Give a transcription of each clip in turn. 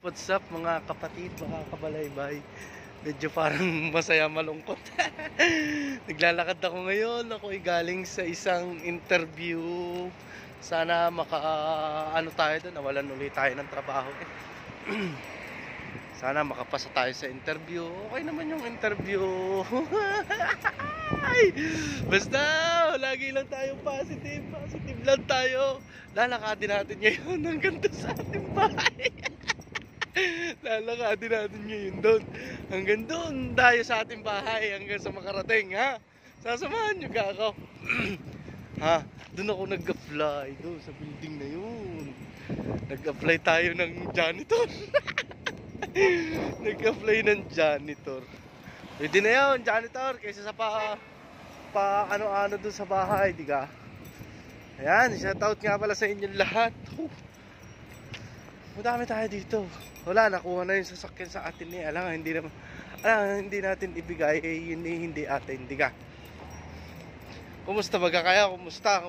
What's up mga kapatid, mga kabalaybay. Medyo parang masaya malungkot. Naglalakad ako ngayon. Ako'y galing sa isang interview. Sana ano tayo doon, nawalan ulit tayo ng trabaho Sana makapasa tayo sa interview. Okay naman yung interview. Basta lagi lang tayo positive lang tayo. Lalakadin natin ngayon hanggang sa ating bahay. Lalakadin natin ngayon doon. Hanggang doon tayo sa ating bahay. Hanggang sa makarating, ha? Sasamahan nyo ka ako. Ha? Doon ako nag-apply. Doon sa building na yun. Nag-apply tayo ng janitor. Nag-apply ng janitor. Pwede na yun, janitor. Kaysa sa ano-ano doon sa bahay, di ka? Ayan, shoutout nga pala sa inyong lahat. Madami tayo dito. Wala, nakuha na yung sasakyan sa atin eh. Alam nga, hindi natin ibigay eh, yun eh, hindi atin, di ka? Kumusta baga kaya? Kumusta?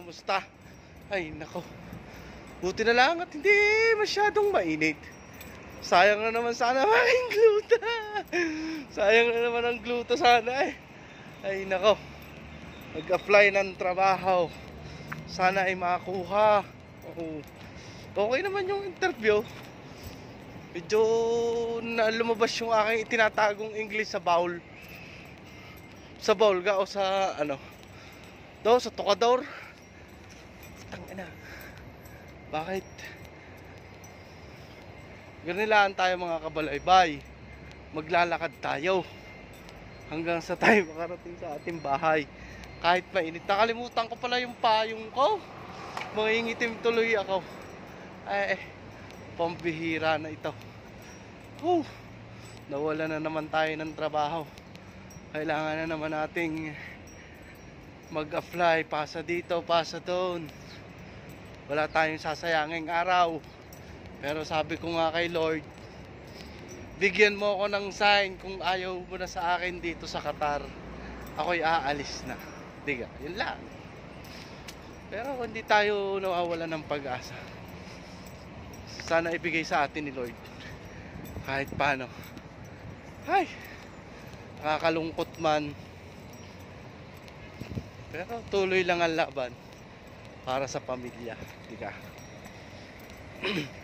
Ay, nako. Buti na lang at hindi masyadong mainit. Sayang na naman sana making gluta. Sayang na naman ang gluta sana eh. Ay, nako. Nag-apply ng trabaho. Sana ay makakuha. Okay naman yung interview. Medyo lumabas yung aking itinatagong English sa bowl. Sa bowl ga o sa ano? Do sa tokador. Tangina. Bakit? Ganilaan tayo mga kabalaybay. Maglalakad tayo hanggang sa tayo makarating sa ating bahay. Kahit mainit. Nakalimutan ko pala yung payong ko. Mangingitim tuloy ako. Pambihira na ito. Nawala na naman tayo ng trabaho. Kailangan na naman nating mag-apply. Pasa dito, pasa doon. Wala tayong sasayanging araw. Pero sabi ko nga kay Lord, bigyan mo ako ng sign kung ayaw mo na sa akin dito sa Qatar. Ako'y aalis na. Diga, yun lang. Pero hindi tayo nawawala ng pag-asa. Sana ibigay sa atin ni Lord kahit paano. Ay, nakakalungkot man, pero tuloy lang ang laban para sa pamilya, di ka?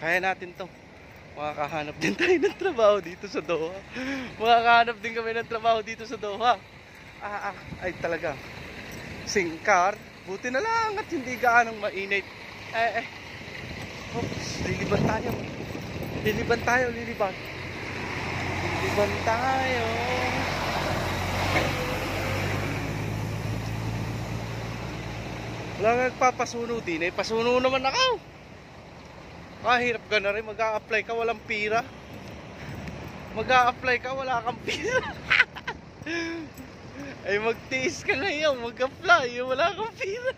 Kaya natin to. Makakahanap din tayo ng trabaho dito sa Doha. Makakahanap din kami ng trabaho dito sa Doha. Ay talaga singkar, buti na lang at hindi gaanong mainit. Oops, liliban tayo. Liliban tayo. Wala nga nagpapasuno din eh. Pasuno naman ako. Kahirap ka na rin. Mag-a-apply ka, walang pira. Mag-a-apply ka, wala kang pira. Ay magtiis ka ngayon, mag-apply, wala kang pira.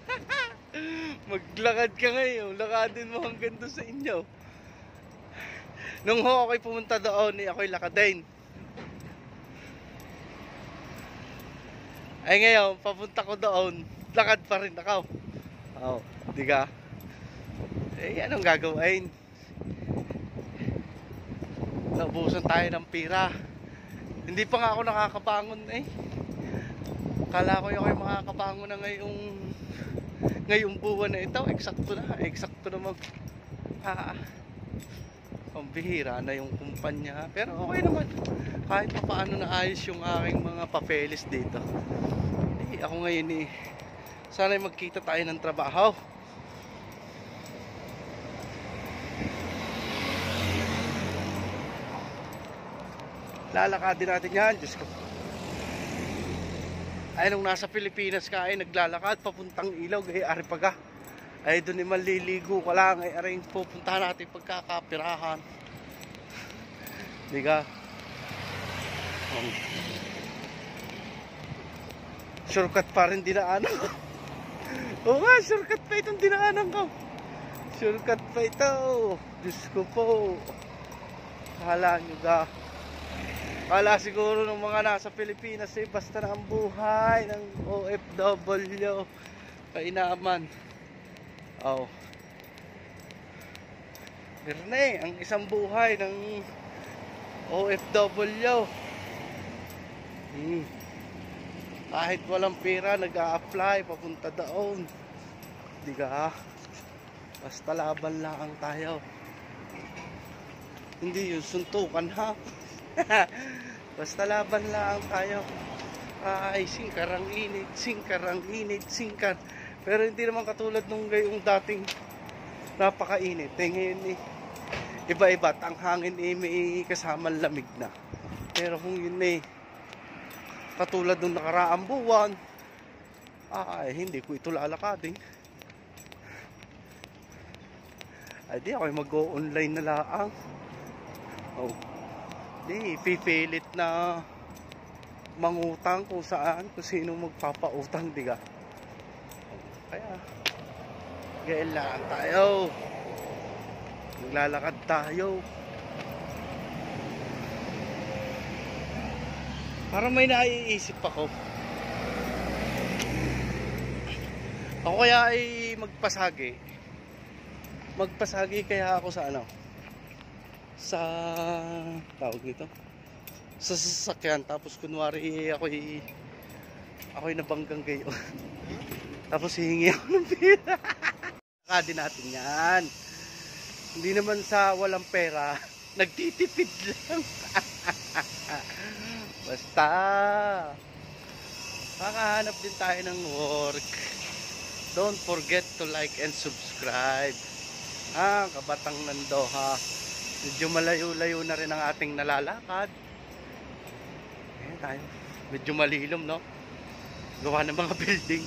Maglakad ka ngayon, lakadin mo hanggang doon sa inyo. Nung ako'y pumunta doon, ako'y lakadin. Ay ngayon, papunta ko doon, lakad pa rin ako. Di ka? Anong gagawin? Naubusan tayo ng pira. Hindi pa nga ako nakakabangon eh. Kala ko ako'y makakabangon na ngayong buwan na ito. Eksakto na pambihira na yung kumpanya. Pero okay naman. Kahit pa paano naayos yung aking mga papeles dito. Ako ngayon sana'y magkita tayo ng trabaho. Lalakadin natin yan. Diyos ko. Ay nung nasa Pilipinas ka ay naglalakad papuntang Ilog ay Aripaga. Ay doon maliligo ka lang ay aring pupuntahan natin pagkakapirahan. Di ka? Shortcut pa rin dinaanan ko. Oo nga, shortcut pa itong dinaanan ko. Shortcut pa ito. Diyos ko po. Kala nyo ga. Kala siguro ng mga nasa Pilipinas eh, basta na ang buhay ng OFW. Kainaman. Garne, ang isang buhay ng OFW. Kahit walang pera, nag-a-apply papunta doon. Di ka? Basta laban lang tayo. Hindi yung suntukan ha. Basta laban lang tayo. Ay, singkarang init, singkarang init, singkar. Pero hindi naman katulad nung gayong dating napakainit. Ngayon iba-iba, ang hangin may kasamang lamig na. Pero kung yun katulad nung nakaraang buwan, ay hindi ko ito lalakadin. Ay di ako mag-o-online na laang. Oh, di pipilit na mangutang kung saan, kung sino magpapautang, di ka? Kaya gailan tayo, maglalakad tayo. Parang may naiisip ako. Ako kaya ay magpasagi kaya ako sa sa tawag nito, sa sasakyan, tapos kunwari ako'y nabanggang gayo. Tapos hihingi ako ng pera. Kakadin natin yan. Hindi naman sa walang pera, nagtitipid lang. Basta kakahanap din tayo ng work. Don't forget to like and subscribe. Kabatang Nando ha. Medyo malayo-layo na rin ang ating nalalakad. Ayan tayo. Medyo malilom, no? Gawa ng mga building.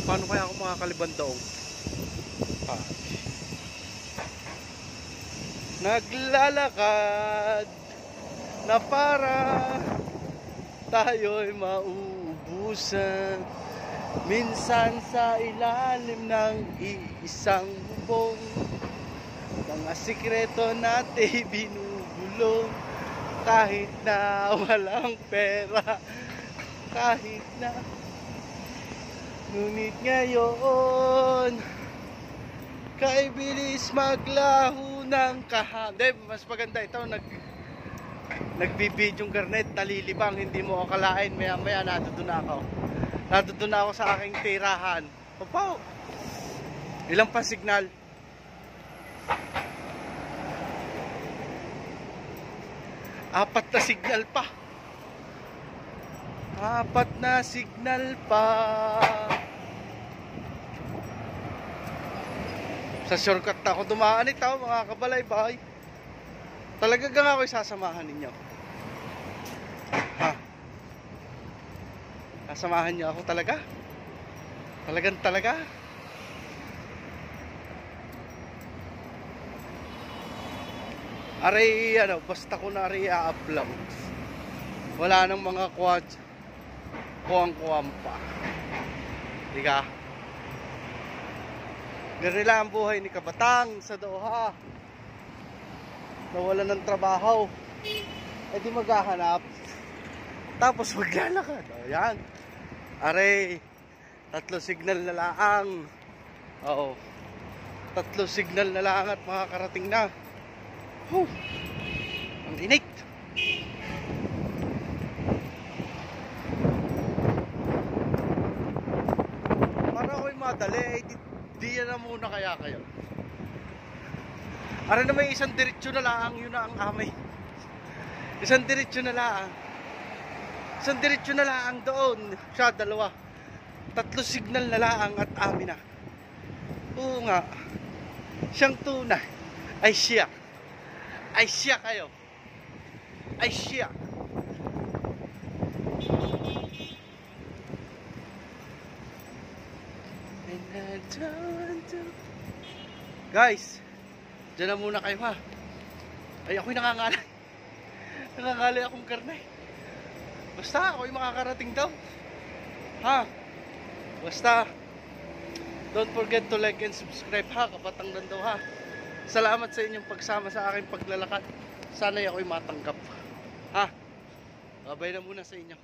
Paano kaya ako makakaliban daw? Naglalakad na para tayo'y mauubusan. Minsan sa ilalim ng isang bubong, mga sikreto natin binubulong. Kahit na walang pera, kahit na. Ngunit ngayon, kay bilis maglaho ng Hindi, mas maganda ito. Nagbibidyong Garnet, nalilibang. Hindi mo akalain, maya maya natutunan ako sa aking tirahan. Opo, ilang pa signal? 4 na signal pa. 4 na signal pa. Sa shortcut na ako dumaan ito, mga kabalay-bay. Talaga nga ako'y sasamahan ninyo. Sasamahan niyo ako talaga? Talaga? Aray, basta ko na aray i-upload. Wala nang mga kuwang-kuwang pa. Di ka? Ganila ang buhay ni Kabatang sa Doha. Nawalan ng trabaho. Di maghahanap. Tapos maglalakad. Yan. Aray, 3 signal na laang. 3 signal na laang at makakarating na. Ang init. Para ako'y madali, di yan na muna kaya kayo. Ara na may isang diretsyo na laang, yun na ang amay. Isang diretsyo na laang doon. Siya, 2. 3 signal na laang at amin na. Oo nga. Siyang tunay. Ay siya kayo. Ay siya. Guys, dyan na muna kayo ha. Ay, ako'y nangangalay. Nangangalay akong karne. Basta ako'y makakarating daw. Basta don't forget to like and subscribe ha, Kabatang Nando ha. Salamat sa inyong pagsama sa aking paglalakad. Sana'y ako'y matanggap. Babay na muna sa inyo.